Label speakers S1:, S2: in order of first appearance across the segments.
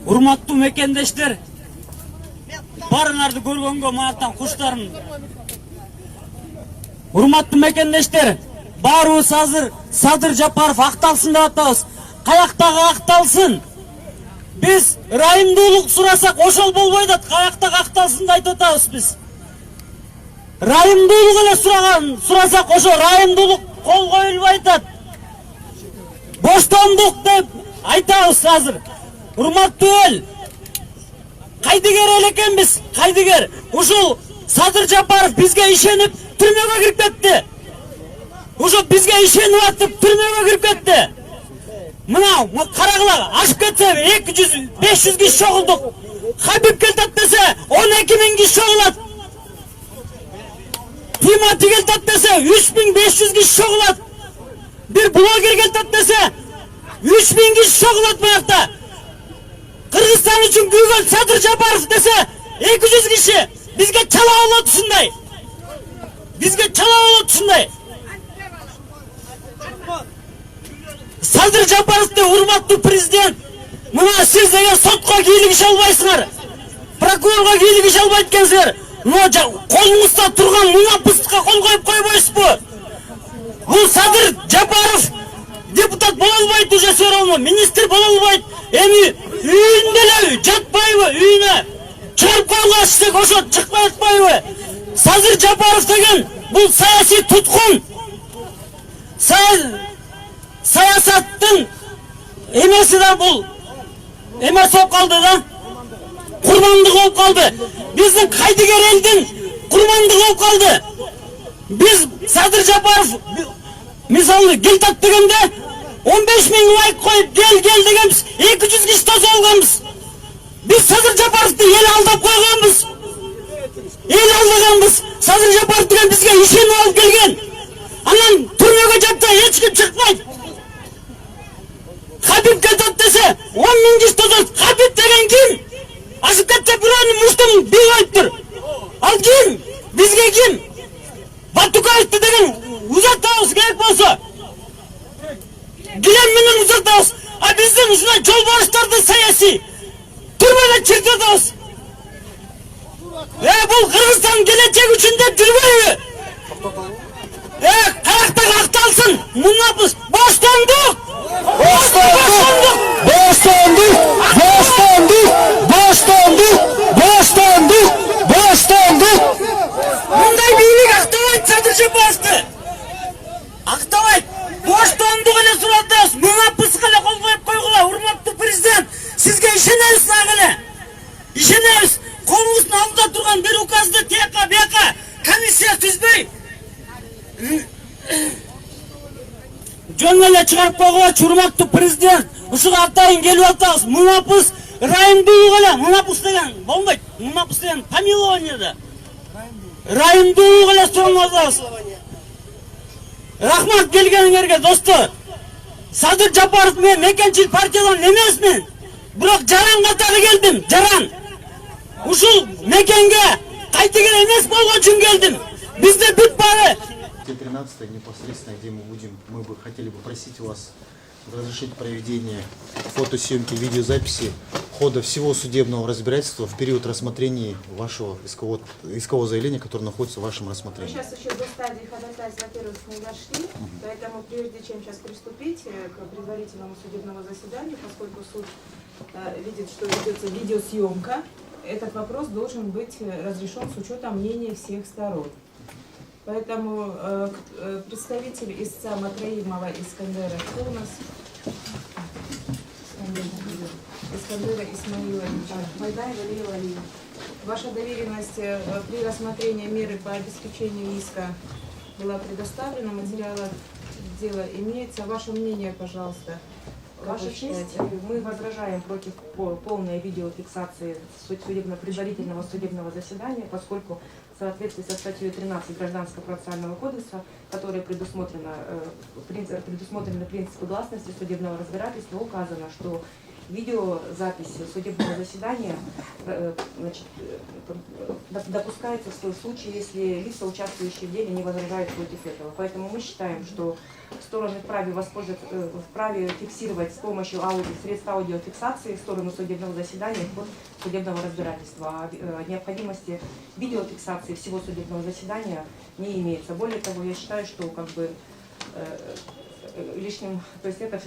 S1: Урматтуу мекендештер, барыңарды көргөнгө манаттан куштарым. Урматтуу мекендештер, баарыбыз азыр Садыр Жапаров акталсын деп атабыз. Каяктагы акталсын? Биз райымдуулук сурасак ошол болбойт, каяктагы акталсын деп айтып атабыз биз. Райымдуулук эле сурасак ошо райымдуулук кол коюлбай атат. Боштондук деп айтабыз азыр. Урматтуу эл, кайдыгер эл экенбиз, кайдыгер. Ушул Садыр Жапаров бизге ишенип түрмөгө кирип кетти. Ушул бизге ишенип атып түрмөгө кирип кетти. Мына карагыла, ашып кетсе 200-500 киши чогулдук. Хабиб келтат десе 12.000 киши чогулат. Тимати келтат десе 3500 киши чогулат. Bir блогер келтат десе 3000 киши чогулат буякта. Кыргызстан үчүн күйгөн Садыр Жапаров десе 200 киши. Бизге чала болот ушундай. Бизге чала болот ушундай. Садыр Жапаровду урматтуу президент, мына сиз эгер сотко кийлигише албайсыңар, прокурорго кийлигише албайт экенсиңер, колуңузда турган мунапыстыкка кол коюп койбойсузбу? Бул Садыр Жапаров депутат боло албайт, уже все равно, министр боло албайт. Эми үйүндө эле жатпайбы, үйүнө чыгарып койгула десек ошо чыкпай атпайбы? Садыр Жапаров деген бул саясий туткун. Саясаттын эмеси да бул эмес болуп калды да. Курмандык болуп калды. Биздин кайдыгер элдин курмандыгы болуп калды. Биз Садыр Жапаров мисалы келтат дегенде 15.000 лайк коюп гел дегенбиз, 200 киши тосуп алганбыз. Биз Садыр Жапаровду эл алдап койгонбуз. Эл алдаганбыз. Садыр Жапаров деген бизге ишенип алып келген. Анан түрмөгө жатса эч ким чыкпайт. Хабиб келтат десе 10.000 киши тосот. Хабиб деген ким? Ашып кетсе бирөөнүн муштун бий коюптур. Ал ким? Бизге ким? Батукаевди деген узатабыз керек болсо. Гилем менен узатабыз. А биздин ушундай жолбарыштарды саясий түрмөгө чиркетебиз. Бул Кыргызстан келечеги үчүн деп жүрбөйбү? Каяктагы акталсын? Мунапыс боштондук! Боштондук! Боштондук! Боштондук! Боштондук! Боштондук! Боштондук! Мындай бийлик актабайт Садыр Жапаровду. Актабайт. Боштондук эле суратабыз. Мунапыска эле кол коюп койгула, урматтуу президент. Сизге ишенебиз дагы эле. Ишенебиз. Колуңуздун алдында турган бир указды тияка бияка комиссия түзбөй. Жөн эле чыгарып койгула, урматтуу президент. Ушуга атайын келип атабыз. Мунапыс райымдуулук эле. Мунапыс деген болбойт. Мунапыс деген помилованиеда. Райымдуулук эле суруп атабыз. Рахмат келгениңерге достор. Садыр Жапаров мен мекенчил партиядан эмесмин. Бирок жаран катары келдим, жаран. Ушул мекенге кайтыгер эмес болгон үчүн келдим. Бизде бүт бары.
S2: 13 непосредственно, где мы бы хотели попросить у вас разрешить проведение фотосъемки, видеозаписи хода всего судебного разбирательства в период рассмотрения вашего искового заявления, которое находится в вашем рассмотрении.
S3: Мы сейчас еще до стадии ходатайства, во-первых, не дошли, поэтому прежде чем сейчас приступить к предварительному судебному заседанию, поскольку суд видит, что ведется видеосъемка, этот вопрос должен быть разрешен с учетом мнения всех сторон. Поэтому представитель истца Матраимова Искандера, кто у нас? Искандера Исмаиловича. Ваша доверенность при рассмотрении меры по обеспечению иска была предоставлена, материалы дела имеется. Ваше мнение, пожалуйста.
S4: Ваша честь, мы возражаем против полной видеофиксации предварительного судебного заседания, поскольку в соответствии со статьей 13 Гражданского процессуального кодекса, которая предусмотрены принципы гласности судебного разбирательства, указано, что видеозаписи судебного заседания значит, допускается в случае, если лица, участвующие в деле, не возражают против этого. Поэтому мы считаем, что стороны вправе фиксировать с помощью средств аудиофиксации сторону судебного заседания и ход судебного разбирательства. А необходимости видеофиксации всего судебного заседания не имеется. Более того, я считаю, что как бы лишним, то есть это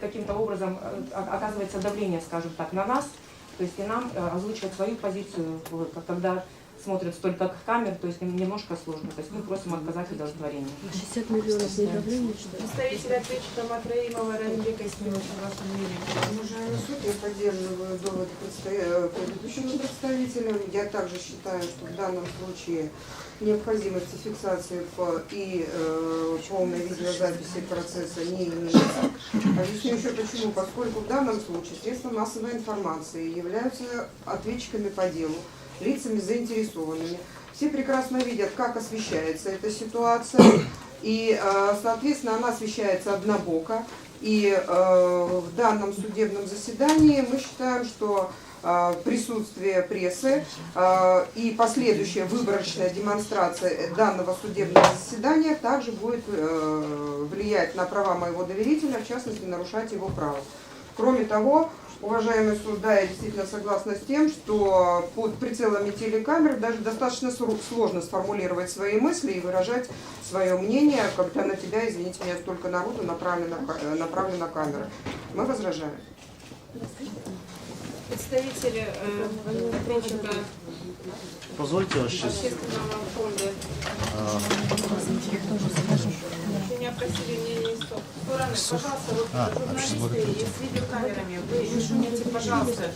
S4: каким-то образом оказывается давление, скажем так, на нас, то есть и нам озвучивать свою позицию, когда смотрят столько камер, то есть немножко сложно, то есть мы просим отказать в удовлетворении.
S5: 60 миллионов не давление, что ли?
S3: Представитель ответчика Матраимова Рамилека, если не очень ваше мнение.
S6: Уважаемый суд, я поддерживаю довод предыдущего представителя. Я также считаю, что в данном случае необходимости фиксации и полной видеозаписи процесса не имеется. Объясню еще почему. Поскольку в данном случае средства массовой информации являются ответчиками по делу, лицами заинтересованными. Все прекрасно видят, как освещается эта ситуация, и, соответственно, она освещается однобоко. И в данном судебном заседании мы считаем, что присутствие прессы и последующая выборочная демонстрация данного судебного заседания также будет влиять на права моего доверителя, в частности, нарушать его право. Кроме того, уважаемый суд, да, я действительно согласна с тем, что под прицелами телекамер даже достаточно сложно сформулировать свои мысли и выражать свое мнение, когда на тебя, извините меня, столько народу направлена камера. Мы возражаем.
S3: Представители ответчика
S2: Позвольте вас сейчас.
S3: общественного фонда. Меня просили мнение стоп. Стороны, пожалуйста, вот журналисты с видеокамерами, вы шумите, пожалуйста.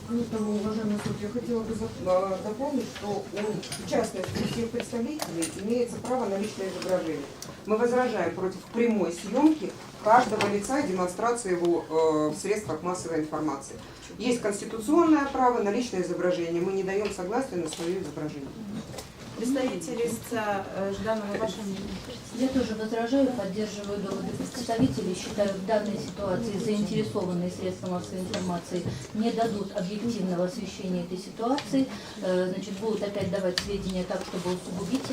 S6: Кроме того, уважаемый суд, я хотела бы дополнить, что в частности у всех представителей имеется право на личное изображение. Мы возражаем против прямой съемки каждого лица и демонстрации его в средствах массовой информации. Есть конституционное право на личное изображение. Мы не даем согласия на свое изображение.
S3: Представители истца Жданова, ваше мнение?
S5: Я тоже возражаю, поддерживаю доводы представителей. Считаю, в данной ситуации заинтересованные средства массовой информации не дадут объективного освещения этой ситуации. Значит, будут опять давать сведения так, чтобы усугубить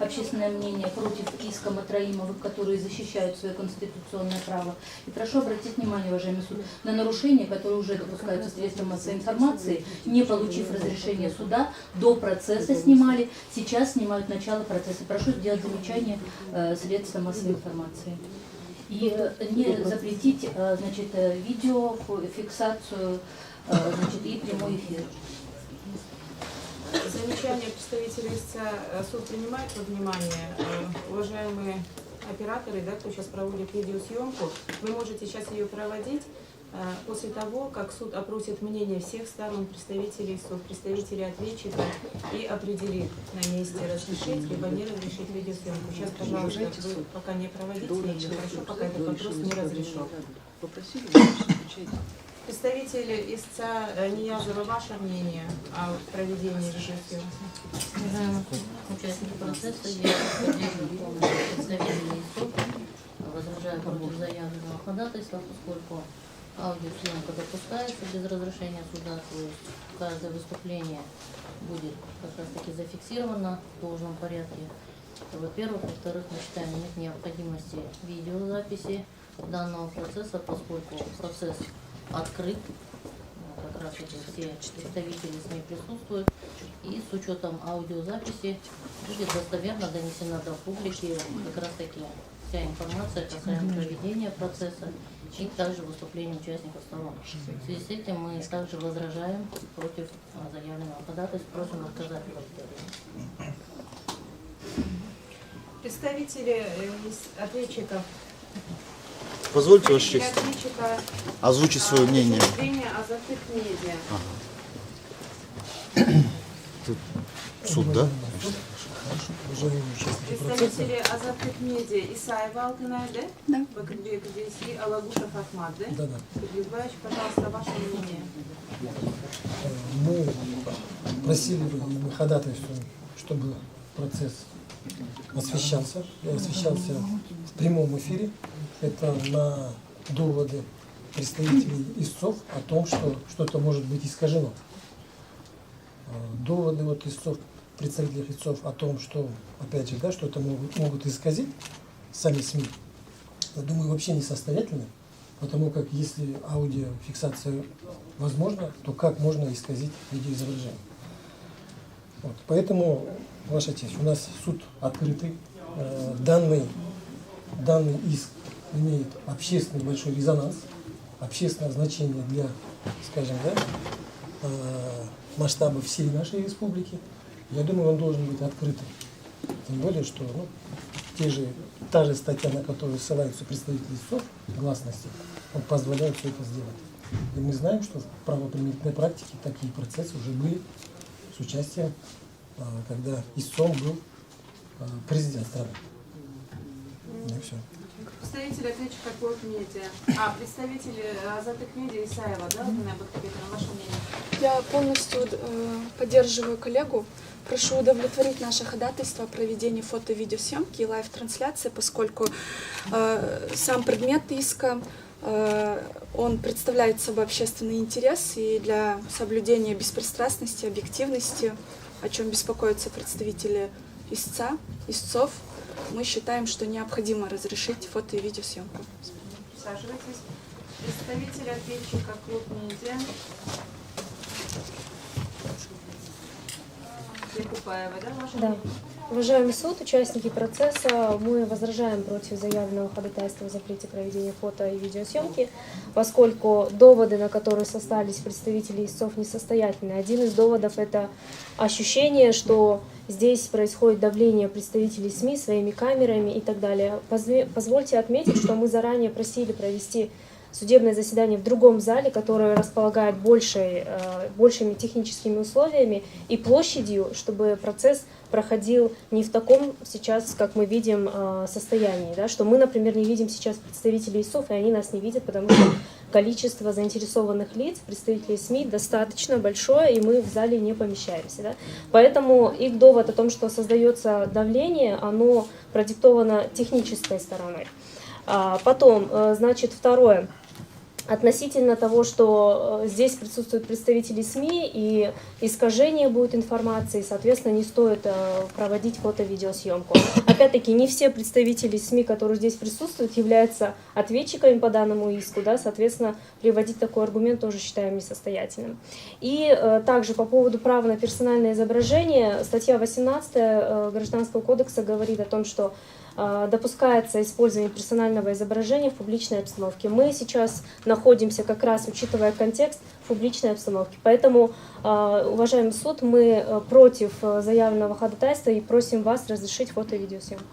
S5: общественное мнение против иска Матраимовых, которые защищают свое конституционное право. И прошу обратить внимание, уважаемый суд, на нарушения, которые уже допускаются средством массовой информации, не получив разрешения суда, до процесса снимали, сейчас снимают начало процесса. Прошу сделать замечание средства массовой информации. И не запретить, значит, видео, фиксацию, значит, и прямой эфир.
S3: Замечание представителей истца суд принимает во внимание. Уважаемые операторы, да, кто сейчас проводит видеосъемку, вы можете сейчас ее проводить после того, как суд опросит мнение всех сторон, представителей суд, представителей ответчика и определит на месте разрешить либо не разрешить видеосъемку. Сейчас, пожалуйста, вы пока не проводите ее, хорошо, пока этот вопрос не разрешен. Представители истца Ниязова, ваше мнение о проведении видеосъемки?
S7: Уважаемые участники процесса, я поддерживаю представителей истца, возражаю против заявленного ходатайства, поскольку аудиосъемка допускается без разрешения суда, то есть каждое выступление будет как раз таки зафиксировано в должном порядке. Во-первых. Во-вторых, мы считаем, нет необходимости видеозаписи данного процесса, поскольку процесс открыт, как раз таки все представители СМИ присутствуют, и с учетом аудиозаписи будет достоверно донесена до публики как раз таки вся информация касаемо проведения процесса и также выступления участников сторон. В связи с этим мы также возражаем против заявленного ходатайства, просим отказать в удовлетворении.
S3: Представители ответчиков.
S2: Позвольте вас честь
S3: Ответчика
S2: озвучить свое мнение.
S3: Азаттык медиа.
S2: Тут суд, да?
S3: Представители Азаттык медиа Исаева Алтынай, да? Да. Бакырбек и Алагушев Ахмад, да?
S8: Да.
S3: Сергей Иванович, пожалуйста, ваше мнение.
S8: Мы просили, мы ходатайствуем, чтобы процесс освещался. Я освещался в прямом эфире. Это на доводы представителей истцов о том, что что-то может быть искажено. Доводы вот истцов, представителей истцов о том, что, опять же, да, что-то могут исказить сами СМИ, я думаю, вообще несостоятельны, потому как если аудиофиксация возможна, то как можно исказить видеоизображение? Вот. Поэтому, Ваша честь, у нас суд открытый, данный иск имеет общественный большой резонанс, общественное значение для, скажем, да, масштаба всей нашей республики. Я думаю, он должен быть открытым. Тем более, что та же статья, на которую ссылаются представители истцов, гласности, он позволяет все это сделать. И мы знаем, что в правоприменительной практике такие процессы уже были с участием, когда истцом был президент страны. И все.
S3: Представитель ответчика Клод Медиа. представители Азатык Медиа Исаева, да, Латина Бакабекова, ваше мнение?
S9: Я полностью поддерживаю коллегу. Прошу удовлетворить наше ходатайство о проведении фото- и видеосъемки и лайв-трансляции, поскольку сам предмет иска, он представляет собой общественный интерес, и для соблюдения беспристрастности, объективности, о чем беспокоятся представители истцов, мы считаем, что необходимо разрешить фото- и видеосъемку.
S3: Присаживайтесь. Представитель ответчика Клод Медиа. Якупаева, да, ваше
S10: Да.
S3: мнение?
S10: Уважаемый суд, участники процесса, мы возражаем против заявленного ходатайства о запрете проведения фото- и видеосъемки, поскольку доводы, на которые сослались представители истцов, несостоятельны. Один из доводов – это ощущение, что здесь происходит давление представителей СМИ своими камерами и так далее. Позвольте отметить, что мы заранее просили провести судебное заседание в другом зале, которое располагает большими техническими условиями и площадью, чтобы процесс проходил не в таком сейчас, как мы видим, состоянии. Да? Что мы, например, не видим сейчас представителей истцов, и они нас не видят, потому что количество заинтересованных лиц, представителей СМИ, достаточно большое, и мы в зале не помещаемся. Да? Поэтому их довод о том, что создается давление, оно продиктовано технической стороной. Потом, значит, второе. Относительно того, что здесь присутствуют представители СМИ и искажение будет информации, соответственно, не стоит проводить фото-видеосъемку. Опять-таки, не все представители СМИ, которые здесь присутствуют, являются ответчиками по данному иску, да, соответственно, приводить такой аргумент тоже считаем несостоятельным. И также по поводу права на персональное изображение, статья 18 Гражданского кодекса говорит о том, что допускается использование персонального изображения в публичной обстановке. Мы сейчас находимся как раз, учитывая контекст, в публичной обстановке. Поэтому, уважаемый суд, мы против заявленного ходатайства и просим вас разрешить фото- и видеосъемку.